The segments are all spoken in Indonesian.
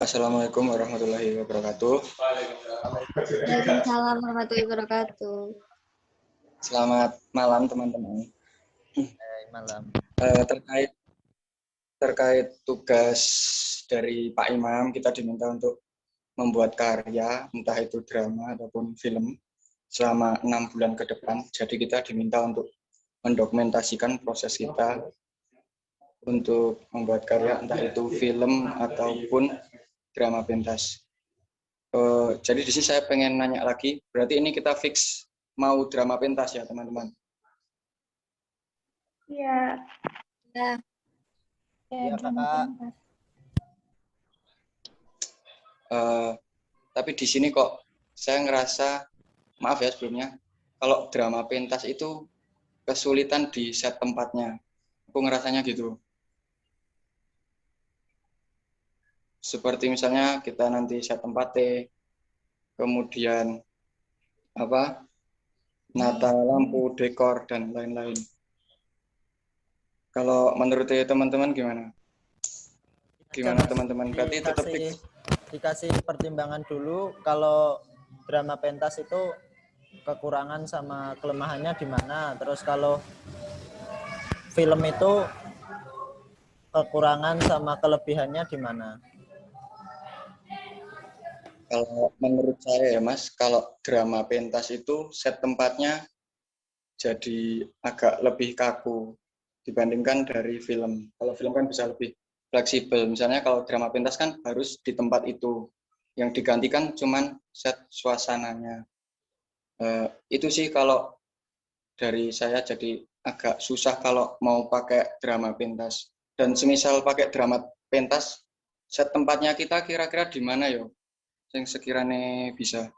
Assalamualaikum warahmatullahi wabarakatuh. Waalaikumsalam warahmatullahi wabarakatuh. Selamat malam teman-teman. Malam. Terkait tugas dari Pak Imam, kita diminta untuk membuat karya, entah itu drama ataupun film, selama 6 bulan ke depan. Jadi kita diminta untuk mendokumentasikan proses kita untuk membuat karya, entah itu film ataupun drama pentas. Jadi di sini saya pengen nanya lagi, berarti ini kita fix mau drama pentas ya teman-teman? Iya. Ya. Iya, Drama Kakak. pentas. Tapi di sini kok saya ngerasa, maaf ya sebelumnya, kalau drama pentas itu kesulitan di set tempatnya. Aku ngerasanya gitu. Seperti misalnya kita nanti set tempat T, kemudian nata lampu, dekor, dan lain-lain. Kalau menurut teman-teman gimana? Gimana teman-teman? Berarti tetap dikasih pertimbangan dulu kalau drama pentas itu kekurangan sama kelemahannya di mana. Terus kalau film itu kekurangan sama kelebihannya di mana. Kalau menurut saya ya Mas, kalau drama pentas itu set tempatnya jadi agak lebih kaku dibandingkan dari film. Kalau film kan bisa lebih fleksibel. Misalnya kalau drama pentas kan harus di tempat itu. Yang digantikan cuman set suasananya. Itu sih kalau dari saya jadi agak susah kalau mau pakai drama pentas. Dan semisal pakai drama pentas, set tempatnya kita kira-kira di mana yo? Yang sekiranya bisa.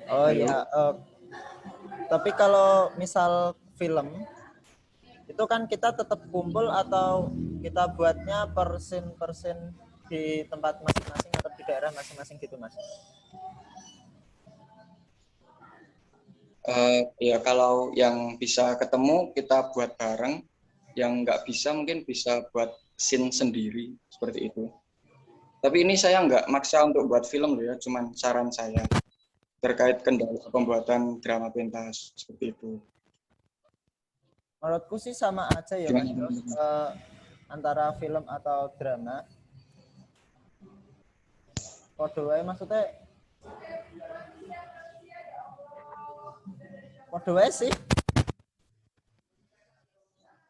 Oh ya, tapi kalau misal film itu kan kita tetap kumpul atau kita buatnya per scene di tempat masing-masing atau di daerah masing-masing gitu Mas? Ya kalau yang bisa ketemu kita buat bareng, yang nggak bisa mungkin bisa buat scene sendiri seperti itu. Tapi ini saya nggak maksa untuk buat film loh ya, cuman saran saya terkait kendala pembuatan drama pentas seperti itu. Menurutku sih sama aja ya Mas Yos, antara film atau drama. Podo wae maksudnya podo wae sih.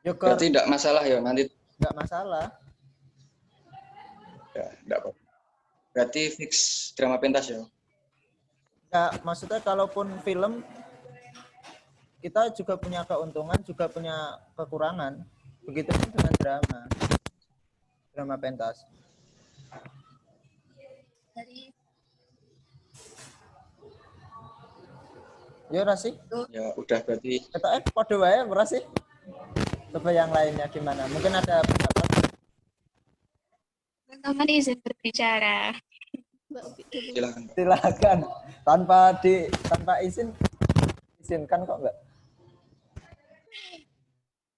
Yogurt. Berarti tidak masalah ya nanti? Nggak masalah. Ya, tidak apa-apa. Berarti fix drama pentas ya? Nggak, maksudnya kalaupun film kita juga punya keuntungan, juga punya kekurangan. Begitu pun dengan drama pentas. Ya Rasi? Ya udah berarti. Kita podo wae Rasi. Coba yang lainnya gimana? Mungkin ada pendapat. Teman-teman izin berbicara. Silakan. Tanpa izinkan kok enggak?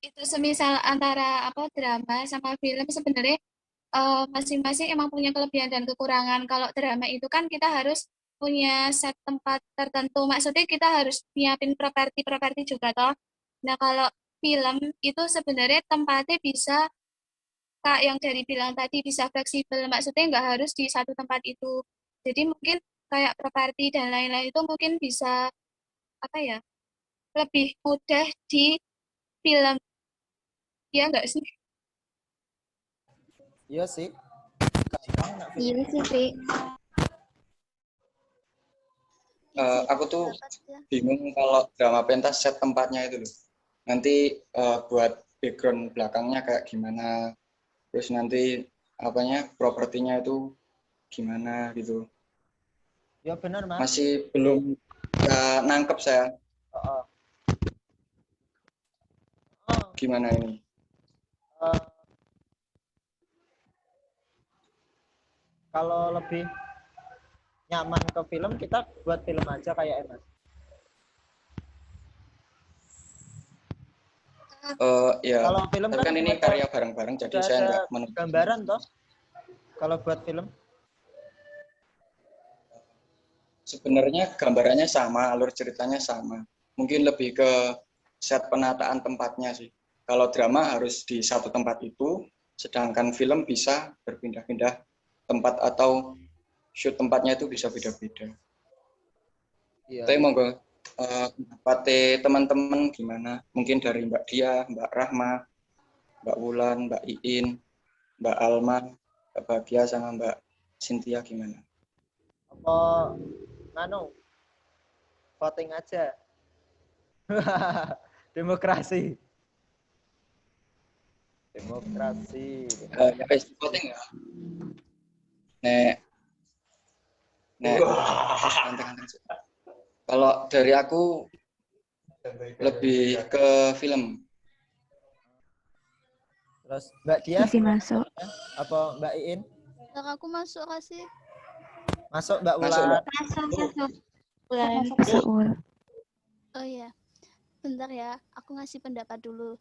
Itu semisal antara drama sama film sebenarnya masing-masing emang punya kelebihan dan kekurangan. Kalau drama itu kan kita harus punya set tempat tertentu. Maksudnya kita harus nyiapin properti juga toh. Nah, kalau film itu sebenarnya tempatnya bisa Kak yang dari bilang tadi bisa fleksibel. Maksudnya nggak harus di satu tempat itu. Jadi mungkin kayak properti dan lain-lain itu mungkin bisa lebih mudah di film. Iya nggak sih? Iya sih. Iya sih, Pi. Aku tuh bingung kalau drama pentas set tempatnya itu loh. Nanti buat background belakangnya kayak gimana, terus nanti propertinya itu gimana gitu. Ya benar Mas. Masih belum nangkep saya. Gimana ini? Kalau lebih nyaman ke film, kita buat film aja kayak Mas. Ya, Kalau film tapi kan ini karya bareng-bareng, jadi saya ada nggak menuntut. gambaran toh. Kalau buat film? Sebenarnya gambarannya sama, alur ceritanya sama. Mungkin lebih ke set penataan tempatnya sih. Kalau drama harus di satu tempat itu, sedangkan film bisa berpindah-pindah tempat atau shoot tempatnya itu bisa beda-beda. Iya. Tapi monggo pendapat teman-teman gimana? Mungkin dari Mbak Dia, Mbak Rahma, Mbak Wulan, Mbak Iin, Mbak Alma, Mbak Bagia sama Mbak Cynthia gimana? Apa nganu voting aja. Demokrasi. Demokrasi. Ya wis voting ya. Nek ganteng-ganteng. Kalau dari aku lebih ke film. Terus Mbak Dia Masih masuk. apa Mbak Iin? Aku masuk kasih. Masuk Mbak Masuk, Wulan. Mbak. Masuk. Masuk Ul. Oh iya, bentar ya. Aku ngasih pendapat dulu.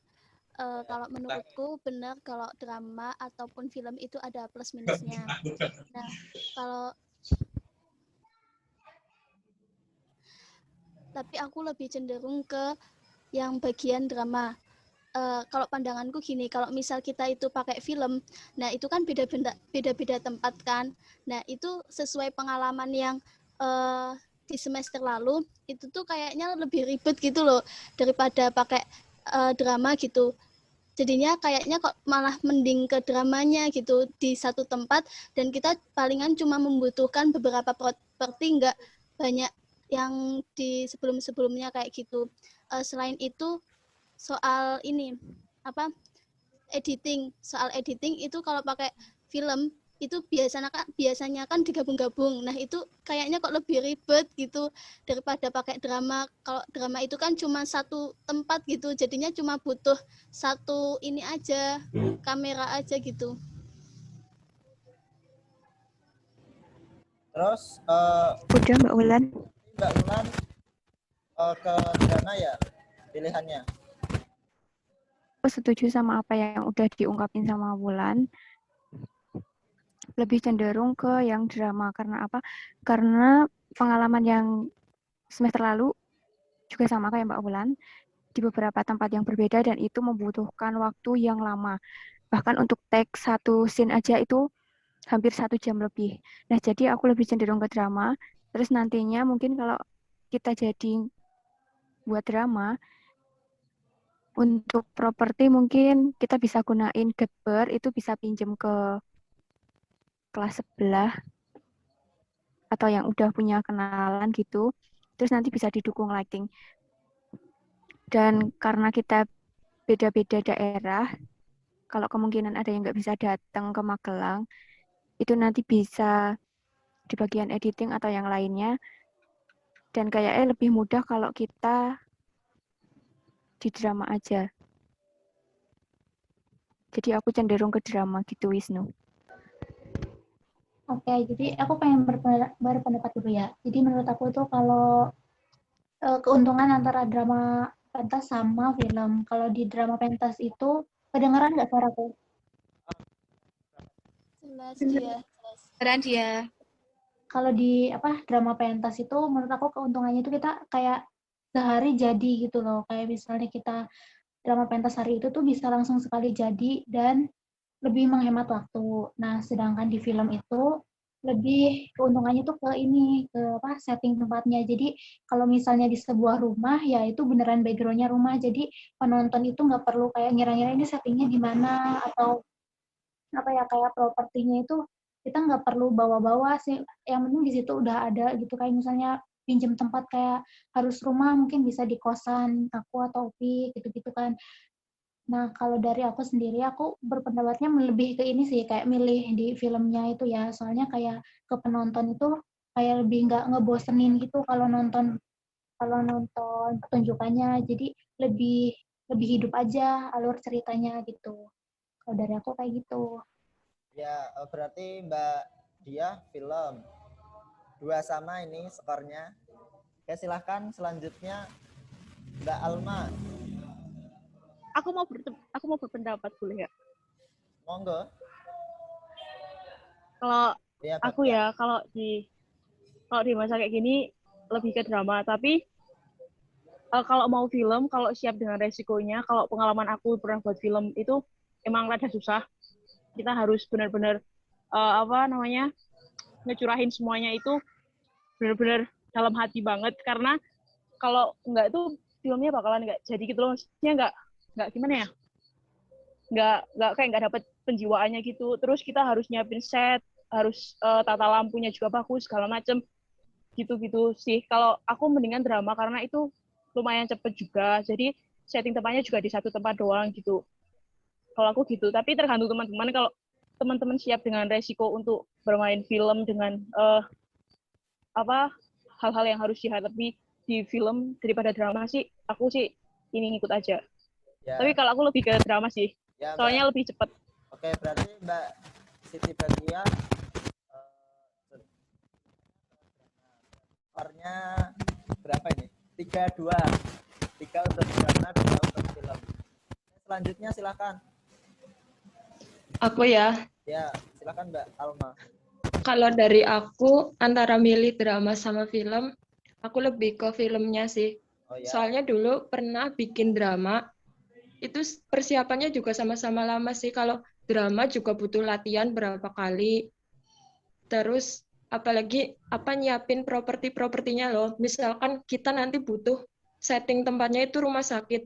Kalau menurutku benar kalau drama ataupun film itu ada plus minusnya. Nah, kalau tapi aku lebih cenderung ke yang bagian drama. Kalau pandanganku gini, kalau misal kita itu pakai film, nah itu kan beda-beda tempat kan. Nah itu sesuai pengalaman yang di semester lalu, itu tuh kayaknya lebih ribet gitu loh daripada pakai drama gitu. Jadinya kayaknya kok malah mending ke dramanya gitu di satu tempat, dan kita palingan cuma membutuhkan beberapa properti, nggak banyak yang di sebelum-sebelumnya kayak gitu. Selain itu soal ini apa soal editing itu kalau pakai film itu biasanya kan digabung-gabung. Nah itu kayaknya kok lebih ribet gitu daripada pakai drama. Kalau drama itu kan cuma satu tempat gitu, jadinya cuma butuh satu ini aja, kamera aja gitu. Terus Udah Mbak Wulan. Mbak Wulan ke drama ya pilihannya. Aku setuju sama apa yang udah diungkapin sama Wulan. Lebih cenderung ke yang drama. Karena apa? Karena pengalaman yang semester lalu juga sama kayak Mbak Wulan. Di beberapa tempat yang berbeda dan itu membutuhkan waktu yang lama. Bahkan untuk take satu scene aja itu hampir 1 jam lebih. Nah, jadi aku lebih cenderung ke drama. Terus nantinya mungkin kalau kita jadi buat drama, untuk properti mungkin kita bisa gunain Geber, itu bisa pinjem ke kelas sebelah atau yang udah punya kenalan gitu. Terus nanti bisa didukung lighting. Dan karena kita beda-beda daerah, kalau kemungkinan ada yang nggak bisa datang ke Magelang, itu nanti bisa di bagian editing atau yang lainnya. Dan kayaknya lebih mudah kalau kita di drama aja. Jadi aku cenderung ke drama gitu, Wisnu. Oke, jadi aku pengen berpendapat dulu ya. Jadi menurut aku tuh kalau keuntungan antara drama pentas sama film. Kalau di drama pentas itu, kedengeran nggak suaraku? Jelas dia. Keren dia. Kalau di drama pentas itu menurut aku keuntungannya itu kita kayak sehari jadi gitu loh. Kayak misalnya kita drama pentas hari itu tuh bisa langsung sekali jadi dan lebih menghemat waktu. Nah, sedangkan di film itu lebih keuntungannya tuh ke ini, ke setting tempatnya. Jadi kalau misalnya di sebuah rumah ya itu beneran backgroundnya rumah. Jadi penonton itu nggak perlu kayak ngira-ngira ini settingnya di mana atau kayak propertinya itu kita nggak perlu bawa-bawa sih. Yang penting di situ udah ada gitu, kayak misalnya pinjem tempat kayak harus rumah mungkin bisa di kosan aku atau Opi gitu-gitu kan. Nah, kalau dari aku sendiri, aku berpendapatnya lebih ke ini sih, kayak milih di filmnya itu ya. Soalnya kayak ke penonton itu kayak lebih nggak ngebosenin gitu kalau nonton pertunjukannya. Jadi lebih lebih hidup aja alur ceritanya gitu. Kalau dari aku kayak gitu. Ya, berarti Mbak Dia film. 2 sama ini skornya. Oke, silahkan selanjutnya Mbak Alma. aku mau berpendapat boleh ya? Monggo. Kalau Iya, aku ya, kalau di masa kayak gini lebih ke drama, tapi kalau mau film, kalau siap dengan resikonya, kalau pengalaman aku pernah buat film itu emang rada susah. Kita harus benar-benar ngecurahin semuanya itu benar-benar dalam hati banget, karena kalau enggak itu filmnya bakalan enggak jadi gitu loh. Maksudnya enggak gimana ya? Enggak kayak enggak dapet penjiwaannya gitu. Terus kita harus nyiapin set, harus tata lampunya juga bagus segala macem gitu-gitu sih. Kalau aku mendingan drama karena itu lumayan cepet juga, jadi setting tempatnya juga di satu tempat doang gitu. Kalau aku gitu, tapi tergantung teman-teman. Kalau teman-teman siap dengan resiko untuk bermain film dengan hal-hal yang harus dihadapi di film daripada drama sih, aku sih ini ngikut aja. Ya. Tapi kalau aku lebih ke drama sih, Ya, soalnya lebih cepet. Oke, berarti Mbak Siti Badriah skornya berapa ini? 3-2. 3 untuk drama, 2 untuk film. Selanjutnya silakan. Aku ya, Ya, silakan Mbak Alma. kalau dari aku antara milih drama sama film, aku lebih ke filmnya sih. Oh ya. Soalnya dulu pernah bikin drama, itu persiapannya juga sama-sama lama sih. Kalau drama juga butuh latihan berapa kali. Terus apalagi nyiapin properti-propertinya loh. Misalkan kita nanti butuh setting tempatnya itu rumah sakit.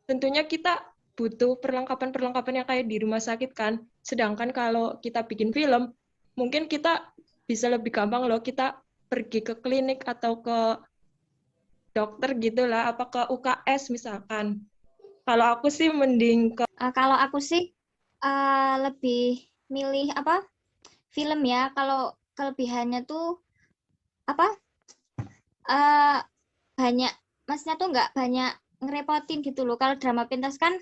Tentunya kita butuh perlengkapan-perlengkapan yang kayak di rumah sakit kan. Sedangkan kalau kita bikin film, mungkin kita bisa lebih gampang loh, kita pergi ke klinik atau ke dokter gitulah, apa ke UKS misalkan. Kalau aku sih mending ke Kalau aku sih lebih milih film ya. Kalau kelebihannya tuh banyak, maksudnya tuh nggak banyak ngerepotin gitu loh. Kalau drama pentas kan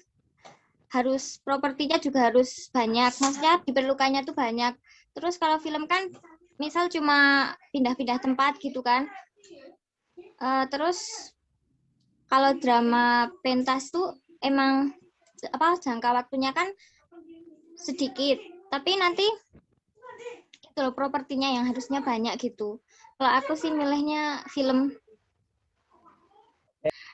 harus propertinya juga harus banyak, maksudnya diperlukannya tuh banyak. Terus kalau film kan misal cuma pindah-pindah tempat gitu kan. Terus kalau drama pentas tuh emang jangka waktunya kan sedikit, tapi nanti gitu loh, propertinya yang harusnya banyak gitu. Kalau aku sih milihnya film.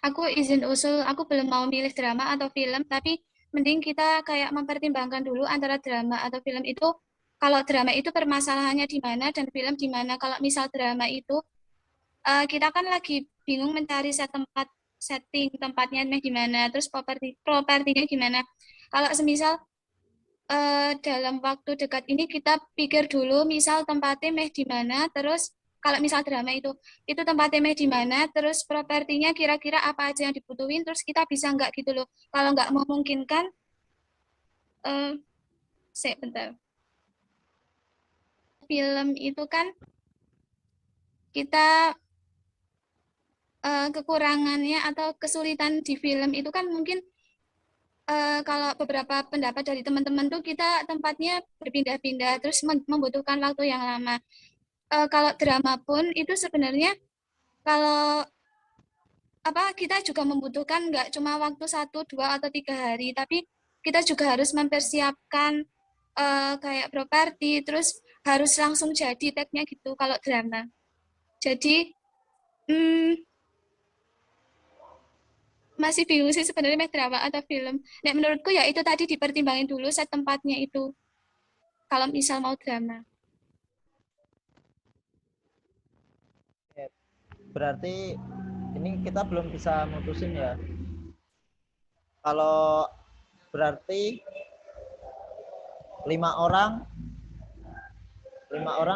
Aku izin usul, aku belum mau milih drama atau film, tapi mending kita kayak mempertimbangkan dulu antara drama atau film itu. Kalau drama itu permasalahannya di mana dan film di mana. Kalau misal drama itu kita kan lagi bingung mencari setting tempatnya di mana, terus propertinya gimana. Kalau semisal dalam waktu dekat ini kita pikir dulu misal tempatnya di mana, terus kalau misal drama itu tempatnya di mana, terus propertinya kira-kira apa aja yang dibutuhin, terus kita bisa nggak gitu loh. Kalau nggak memungkinkan, bentar. Film itu kan kita kekurangannya atau kesulitan di film itu kan mungkin kalau beberapa pendapat dari teman-teman tuh kita tempatnya berpindah-pindah, terus membutuhkan waktu yang lama. Kalau drama pun itu sebenarnya kalau kita juga membutuhkan nggak cuma waktu 1, 2, atau 3 hari, tapi kita juga harus mempersiapkan kayak properti, terus harus langsung jadi tag-nya gitu kalau drama. Jadi masih bingung sih sebenarnya drama atau film. Nah, menurutku ya itu tadi dipertimbangin dulu set tempatnya itu. Kalau misal mau drama. Berarti ini kita belum bisa mutusin ya. Kalau berarti 5 orang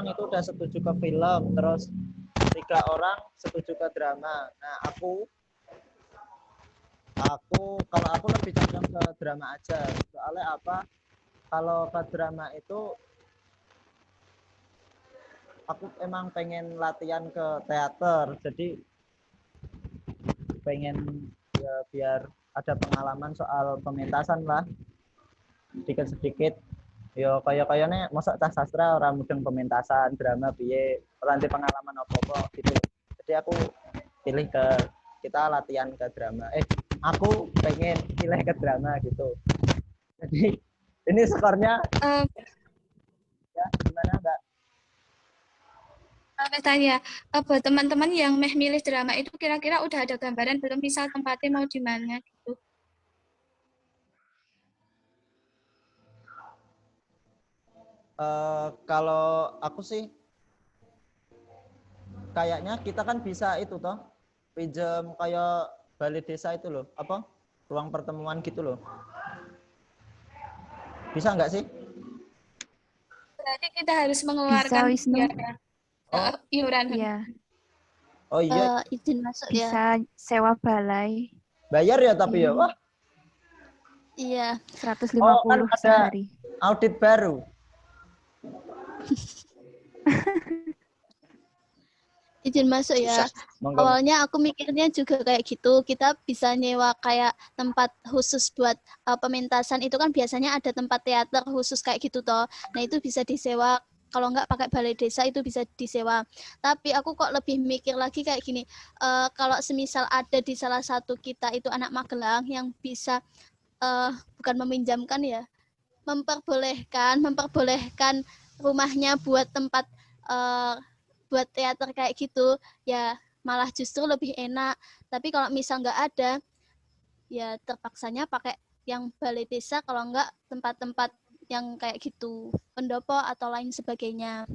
itu udah setuju ke film, terus 3 orang setuju ke drama. Nah, kalau aku lebih condong ke drama aja. Soalnya kalau ke drama itu aku emang pengen latihan ke teater, jadi pengen ya biar ada pengalaman soal pementasan lah sedikit-sedikit. Yo kaya-kayane mosok cah sastra orang mudeng pementasan, drama piye, nanti pengalaman apa-apa gitu. Jadi aku pilih kita latihan ke drama. aku pengen pilih ke drama gitu. Jadi ini skornya Eh, ya gimana Mbak? Tanya, buat teman-teman yang milih drama itu kira-kira udah ada gambaran belum misal tempatnya mau di mana gitu? Kalau aku sih kayaknya kita kan bisa itu toh pinjam kayak balai desa itu loh, apa ruang pertemuan gitu loh. Bisa nggak sih? Berarti kita harus Bisa, mengeluarkan Wisnu. iuran. Iya, Oh iya, Izin masuk ya. bisa sewa balai bayar ya tapi ya. Wah, Iya. 150 oh kan ada sehari. audit baru. Izin masuk ya. Monggo. Awalnya aku mikirnya juga kayak gitu. Kita bisa nyewa kayak tempat khusus buat pementasan. Itu kan biasanya ada tempat teater khusus kayak gitu toh. Nah itu bisa disewa. Kalau nggak pakai balai desa itu bisa disewa. Tapi aku kok lebih mikir lagi kayak gini. Kalau semisal ada di salah satu kita itu anak Magelang yang bisa bukan meminjamkan ya, memperbolehkan rumahnya buat tempat buat teater kayak gitu, ya malah justru lebih enak. Tapi kalau misal nggak ada, ya terpaksanya pakai yang balai desa, kalau nggak tempat-tempat yang kayak gitu, pendopo atau lain sebagainya.